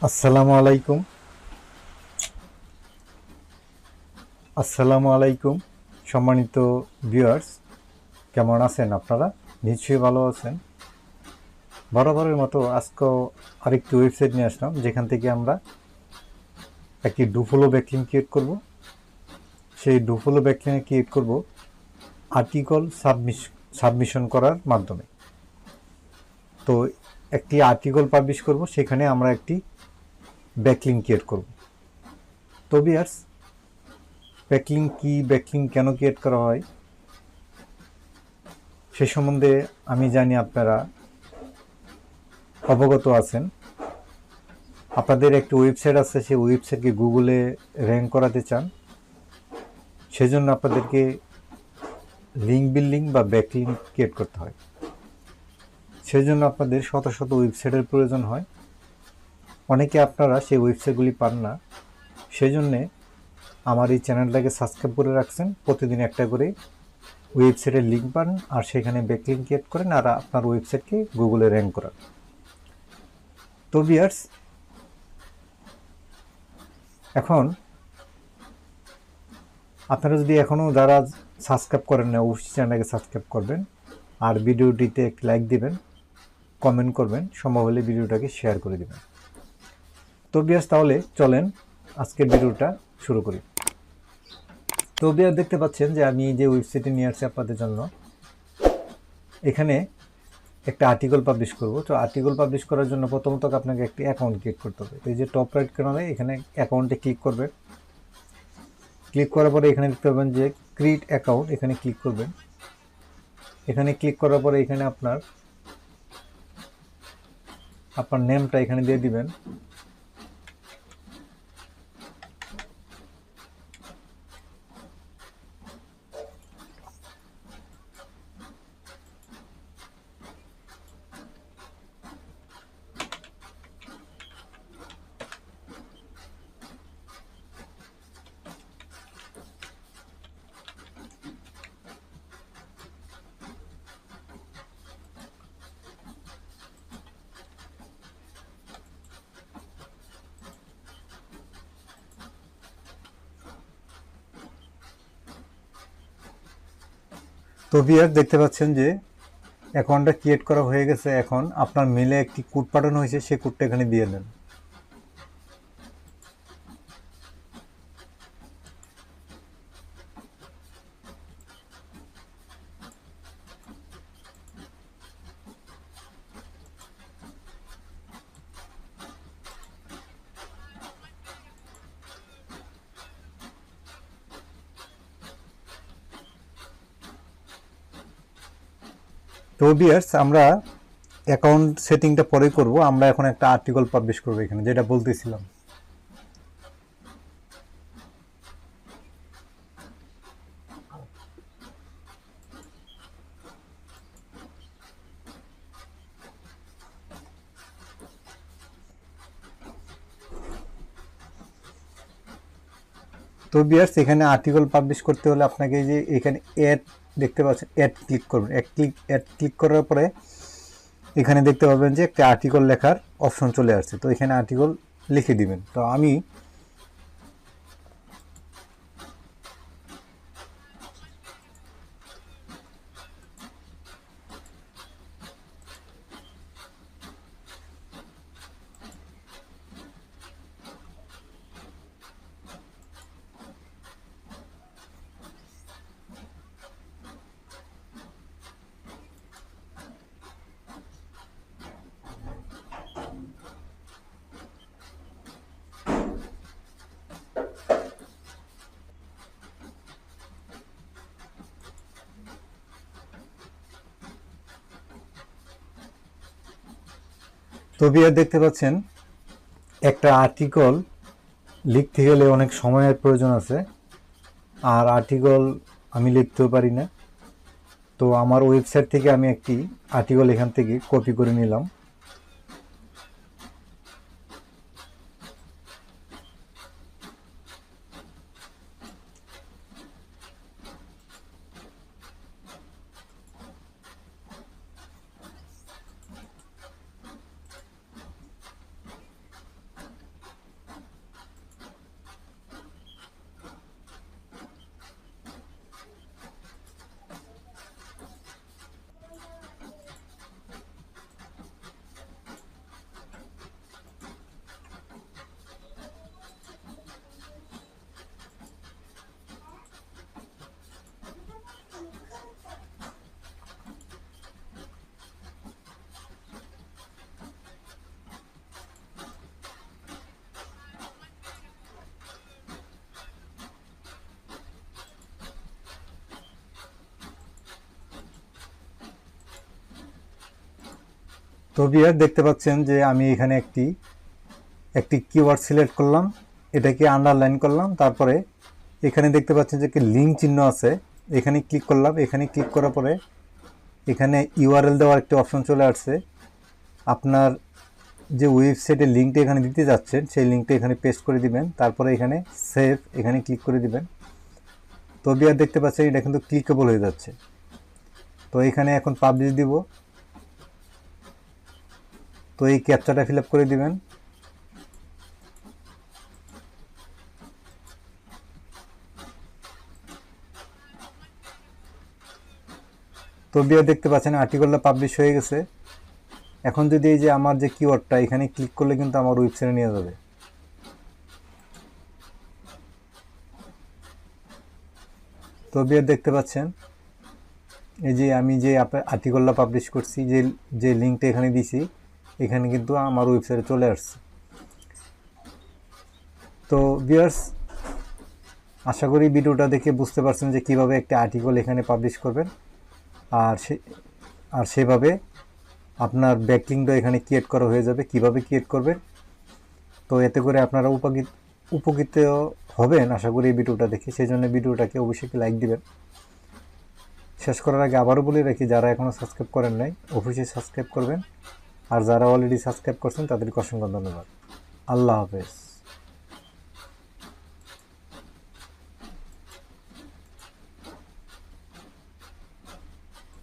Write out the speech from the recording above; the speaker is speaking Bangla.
আসসালামু আলাইকুম। সম্মানিত ভিউয়ার্স, কেমন আছেন আপনারা? নিশ্চয়ই ভালো আছেন। বরাবরের মতো আজকেও আরেকটি ওয়েবসাইট নিয়ে আসলাম, যেখান থেকে আমরা একটি ডুফলো ব্যাকলিঙ্ক ক্রিয়েট করব। সেই ডুফলো ব্যাকলিঙ্ক ক্রিয়েট করব আর্টিকল সাবমিশন করার মাধ্যমে। তো একটি আর্টিকল পাবলিশ করব, সেখানে আমরা একটি ব্যাকলিঙ্ক ক্রিয়েট করব। তো ভিউয়ার্স, ব্যাকলিঙ্ক কি, ব্যাকলিঙ্ক কেন ক্রিয়েট করা হয় সে সম্বন্ধে আমি জানি আপনারা অবগত আছেন। আপনাদের একটি ওয়েবসাইট আছে, সেই ওয়েবসাইটকে গুগলে র্যাঙ্ক করাতে চান, সেজন্য আপনাদেরকে লিঙ্ক বিল্ডিং বা ব্যাকলিঙ্ক ক্রিয়েট করতে হয়। সেজন্য আপনাদের শত শত ওয়েবসাইটের প্রয়োজন হয়। অনেকে আপনারা সেই ওয়েবসাইটগুলি পান না, সেজন্যে আমার এই চ্যানেলটাকে সাবস্ক্রাইব করে রাখছেন। প্রতিদিন একটা করে ওয়েবসাইটের লিঙ্ক পান, আর সেখানে ব্যাকলিঙ্ক ক্রিয়েট করেন, আর আপনার ওয়েবসাইটকে গুগলে র্যাঙ্ক করান। তো ভিউয়ার্স, এখন আপনারা যদি এখনও যারা সাবস্ক্রাইব করেন না, অবশ্যই চ্যানেলটাকে সাবস্ক্রাইব করবেন, আর ভিডিওটিতে একটি লাইক দিবেন, কমেন্ট করবেন, সম্ভব হলে ভিডিওটাকে শেয়ার করে দেবেন। তো ভিউয়ার্স, তাহলে চলেন আজকের ভিডিওটা শুরু করি। তো ভিউয়ার্স, দেখতে পাচ্ছেন যে আমি যে ওয়েবসাইটে নিয়ে আসছি আপনাদের জন্য, এখানে একটা আর্টিকেল পাবলিশ করব। তো আর্টিকেল পাবলিশ করার জন্য প্রথমত আপনাকে একটি অ্যাকাউন্ট ক্রিয়েট করতে হবে। তো এই যে টপ রাইট কর্নারে এখানে অ্যাকাউন্টে ক্লিক করবেন। ক্লিক করার পরে এখানে দেখতে পাবেন যে ক্রিয়েট অ্যাকাউন্ট, এখানে ক্লিক করবেন। এখানে ক্লিক করার পরে এখানে আপনার নেমটা এখানে দিয়ে দিবেন। তো ভিউয়ার্স, দেখতে পাচ্ছেন যে অ্যাকাউন্টটা ক্রিয়েট করা হয়ে গেছে। এখন আপনার মেলে একটি কোড পাঠানো হয়েছে, সেই কোডটা এখানে দিয়ে দেন। তো ভিউয়ার্স, আমরা অ্যাকাউন্ট সেটিংটা পরে করব। আমরা এখন একটা আর্টিকেল পাবলিশ করব এখানে, যেটা বলতেছিলাম। তো ভিউয়ার্স, এখানে আর্টিকেল পাবলিশ করতে হলে আপনাকে যে এখানে অ্যাড দেখতে পাচ্ছেন, অ্যাড ক্লিক করবেন। অ্যাড ক্লিক করার পরে এখানে দেখতে পাবেন যে একটা আর্টিকেল লেখার অপশন চলে আসছে। তো এখানে আর্টিকেল লিখে দিবেন। তো আমি তো ভিউয়ার দেখতে পাচ্ছেন, একটা আর্টিকেল লিখতে গেলে অনেক সময়ের প্রয়োজন আছে, আর আর্টিকেল আমি লিখতেও পারি না। তো আমার ওয়েবসাইট থেকে আমি একটি আর্টিকেল এখান থেকে কপি করে নিলাম। তো ভিউয়ার দেখতে পাচ্ছেন যে আমি এখানে একটি কিওয়ার্ড সিলেক্ট করলাম, এটাকে আন্ডারলাইন করলাম, তারপরে এখানে দেখতে পাচ্ছেন যে লিঙ্ক চিহ্ন আছে, এখানে ক্লিক করলাম। এখানে ক্লিক করার পরে এখানে ইউআরএল দেওয়ার একটি অপশন চলে আসছে। আপনার যে ওয়েবসাইটের লিঙ্কটা এখানে দিতে যাচ্ছেন সেই লিঙ্কটা এখানে পেস্ট করে দিবেন, তারপরে এখানে সেভ এখানে ক্লিক করে দিবেন। তো ভিউয়ার দেখতে পাচ্ছেন এটা কিন্তু ক্লিকেবল হয়ে যাচ্ছে। তো এখানে এখন পাবলিশ দিব। তো এই ক্যাপচাটা ফিল আপ করে দিবেন। তো ভিউয়ার দেখতে পাচ্ছেন আর্টিকেলটা পাবলিশ হয়ে গেছে। এখন যদি এই যে আমার যে কিওয়ার্ডটা এখানে ক্লিক করলে কিন্তু আমার ওয়েবসাইটে নিয়ে যাবে। তো ভিউয়ার দেখতে পাচ্ছেন এই যে আমি যে আর্টিকেলটা পাবলিশ করছি, যে লিঙ্কটা এখানে দিছি, এখানে কিন্তু আমার ওয়েবসাইটে চলে আসছে। তো ভিউয়ার্স, আশা করি ভিডিওটা দেখে বুঝতে পারছেন যে কিভাবে একটা আর্টিকেল এখানে পাবলিশ করবেন, আর সেভাবে আপনার ব্যাকলিংটা এখানে ক্রিয়েট করা হয়ে যাবে। কিভাবে ক্রিয়েট করবেন, তো এতে করে আপনারা উপকৃত হবেন আশা করি এই ভিডিওটা দেখে। সেই জন্য ভিডিওটাকে অবশ্যই লাইক দিবেন। শেষ করার আগে আবারও বলে রাখি, যারা এখনও সাবস্ক্রাইব করেন নাই অবশ্যই সাবস্ক্রাইব করবেন, আর যারা অলরেডি সাবস্ক্রাইব করছেন তাদেরকে অসংখ্য ধন্যবাদ। আল্লাহ হাফেজ।